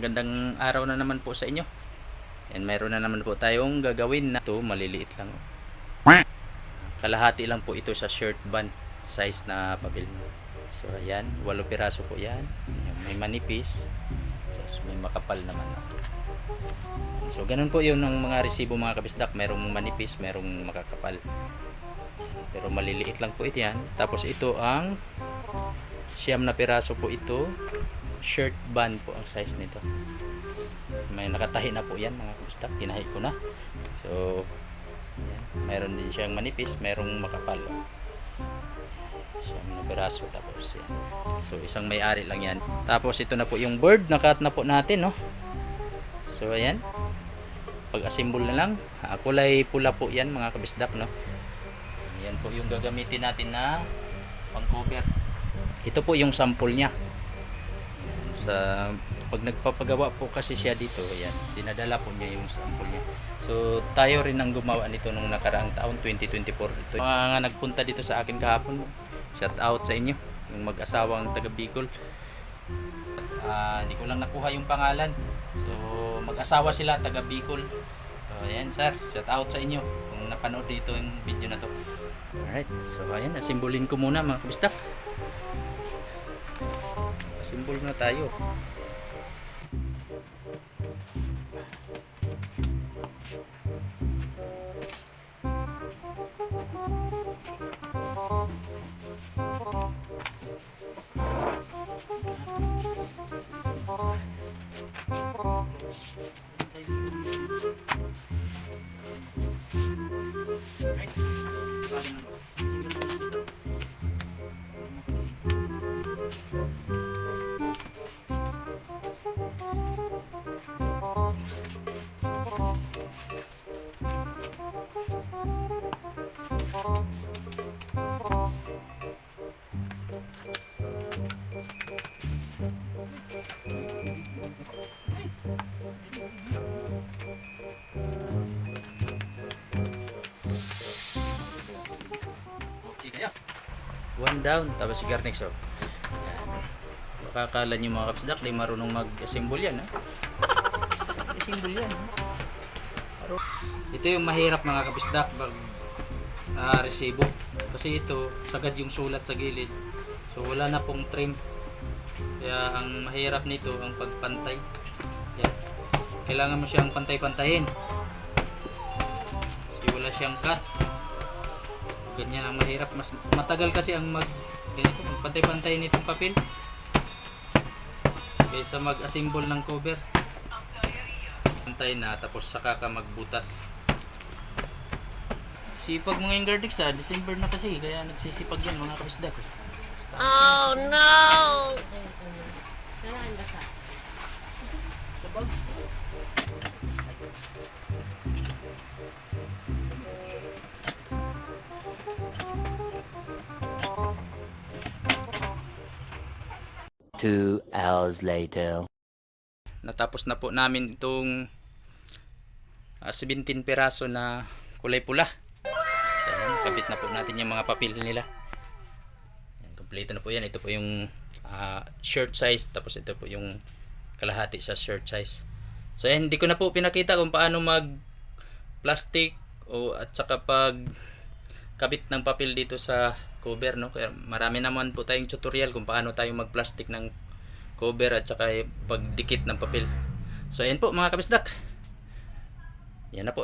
magandang araw na naman po sa inyo. And mayroon na naman po tayong gagawin na ito, maliliit lang. Kalahati lang po ito sa shirt band size na papel. So ayan, 8 piraso po yan. May manipis, so, may makapal naman. So ganun po yun ng mga resibo mga kabisdak. Merong manipis, merong makakapal. Pero maliliit lang po ito yan. Tapos ito ang 9 na piraso po ito. Shirt band po ang size nito. May nakatahi na po yan mga kabisdak. Tinahi ko na. So yan. Mayroon din siyang manipis, mayroong makapal. 9 na piraso tapos yan. So isang may-ari lang yan. Tapos ito na po yung board. Nakat na po natin, no? So ayan. Pag-assemble na lang. Kulay pula po yan mga kabisdak, no? Yan po yung gagamitin natin na pang-cover. Ito po yung sample niya. Sa pag nagpapagawa po kasi siya dito, ayan, dinadala po niya yung sample niya. So tayo rin ang gumawa nito nung nakaraang taon 2024. Ito mga nagpunta dito sa akin kahapon. Shout out sa inyo, yung mag-asawang taga Bicol. Hindi ko lang nakuha yung pangalan. So mag-asawa sila taga Bicol. So ayan sir, shout out sa inyo kung napanood dito yung video na to. Alright, so ayan, asimbolin ko muna mga kabistak. Simbol na tayo. One down, tapos si Garnix. So baka akala nyo mga kapsdak di marunong mag-assemble yan, ha? Assemble yan, ha? Ito yung mahirap mga kapisdak pag resibo, kasi ito sagad yung sulat sa gilid, so wala na pong trim, kaya ang mahirap nito ang pagpantay. Yan. Kailangan mo siyang pantay-pantayin kasi wala siyang cut. Ganyan ang mahirap, mas matagal kasi ang ganito, pantay-pantay nitong papel kaysa mag-assemble ng cover. Pantay na tapos saka ka magbutas. Sipag mga yung Gardix, December na kasi kaya nagsisipag yan mga kabisdak. Oh no! 2 hours later. Natapos na po namin itong 17 piraso na kulay pula. So, kabit na po natin yung mga papel nila. Kompleto na po yan. Ito po yung shirt size, tapos ito po yung kalahati sa shirt size. So hindi ko na po pinakita kung paano mag plastic at saka pag kabit ng papel dito sa cover, no? Kaya marami naman po tayong tutorial kung paano tayo mag plastic ng cover at saka pagdikit ng papel. So ayan po mga kabisdak, yan na po.